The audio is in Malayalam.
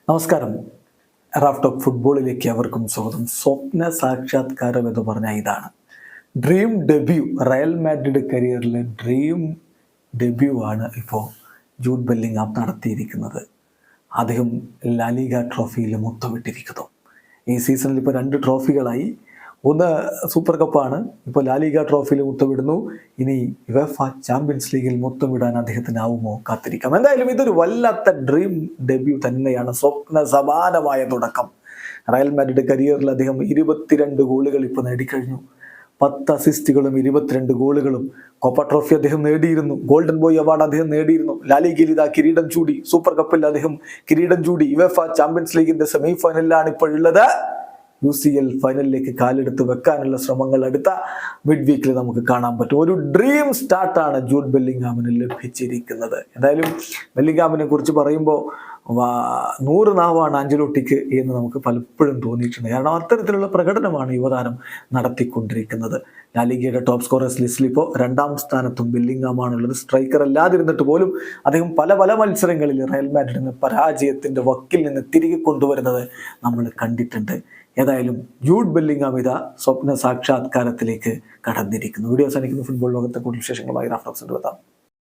നമസ്കാരം. റാഫ് ടോക്ക് ഫുട്ബോളിലേക്ക് അവർക്കും സ്വാഗതം. സ്വപ്ന സാക്ഷാത്കാരം എന്ന് പറഞ്ഞാൽ ഇതാണ്. ഡ്രീം ഡെബ്യൂ, റയൽ മാഡ്രിഡ് കരിയറിലെ ഡ്രീം ഡെബ്യൂ ആണ് ഇപ്പോൾ ജൂഡ് ബെല്ലിംഗ്ഹാം നടത്തിയിരിക്കുന്നത്. അദ്ദേഹം ലാലിഗ ട്രോഫിയിൽ മുത്തമിട്ടിരിക്കുന്നു. ഈ സീസണിൽ ഇപ്പോൾ 2 ട്രോഫികളായി. ഒന്ന് സൂപ്പർ കപ്പാണ്, ഇപ്പോൾ ലാലിഗ ട്രോഫിയിൽ മുത്തമിടുന്നു. ഇനി യുവേഫ ചാമ്പ്യൻസ് ലീഗിൽ മുത്തമിടാൻ അദ്ദേഹത്തിനാവുമോ? കാത്തിരിക്കാം. എന്തായാലും ഇതൊരു വല്ലാത്ത ഡ്രീം ഡെബ്യൂ തന്നെയാണ്. സ്വപ്ന സമാനമായ തുടക്കം. റയൽ മാഡ്രിഡ് കരിയറിൽ അദ്ദേഹം 22 ഗോളുകൾ ഇപ്പോൾ നേടിക്കഴിഞ്ഞു. 10 അസിസ്റ്റുകളും 22 ഗോളുകളും. കോപ്പ ട്രോഫി അദ്ദേഹം നേടിയിരുന്നു. ഗോൾഡൻ ബോയ് അവാർഡ് അദ്ദേഹം നേടിയിരുന്നു. ലാലിഗയിൽ ഇതാ കിരീടം ചൂടി. സൂപ്പർ കപ്പിൽ അദ്ദേഹം കിരീടം ചൂടി. യുവേഫ ചാമ്പ്യൻസ് ലീഗിന്റെ സെമി ഫൈനലിലാണ് ഇപ്പോഴുള്ളത്. UCL ഫൈനലിലേക്ക് കാലെടുത്ത് വെക്കാനുള്ള ശ്രമങ്ങൾ അടുത്ത മിഡ് വീക്കിൽ നമുക്ക് കാണാൻ പറ്റും. ഒരു ഡ്രീം സ്റ്റാർട്ടാണ് ജൂഡ് ബെല്ലിംഗ്ഹാമിന് ലഭിച്ചിരിക്കുന്നത്. എന്തായാലും ബെല്ലിംഗ്ഹാമിനെ കുറിച്ച് പറയുമ്പോൾ 100 നാവാണ് ആഞ്ചലോട്ടിക്ക് എന്ന് നമുക്ക് പലപ്പോഴും തോന്നിയിട്ടുണ്ട്. കാരണം അത്തരത്തിലുള്ള പ്രകടനമാണ് യുവതാരം നടത്തിക്കൊണ്ടിരിക്കുന്നത്. ലാലിഗയുടെ ടോപ്പ് സ്കോറേഴ്സ് ലിസ്റ്റിൽ ഇപ്പോൾ 2ാം സ്ഥാനത്തും ബെല്ലിംഗ്ഹാമാണുള്ളത്. സ്ട്രൈക്കർ അല്ലാതിരുന്നിട്ട് പോലും അദ്ദേഹം പല മത്സരങ്ങളിൽ റയൽ മാഡ്രിഡിനെ പരാജയത്തിന്റെ വക്കിൽ നിന്ന് തിരികെ കൊണ്ടുവരുന്നത് നമ്മൾ കണ്ടിട്ടുണ്ട്. ഏതായാലും ജൂഡ് ബെല്ലിംഗ്ഹാം ഇതാ സ്വപ്ന സാക്ഷാത്കാരത്തിലേക്ക് കടന്നിരിക്കുന്നു. വീഡിയോ അവസാനിക്കുന്ന ഫുട്ബോൾ ലോകത്തെ കൂടുതൽ വിശേഷങ്ങളുമായി റാഫ് ടോക്സ് എത്താം.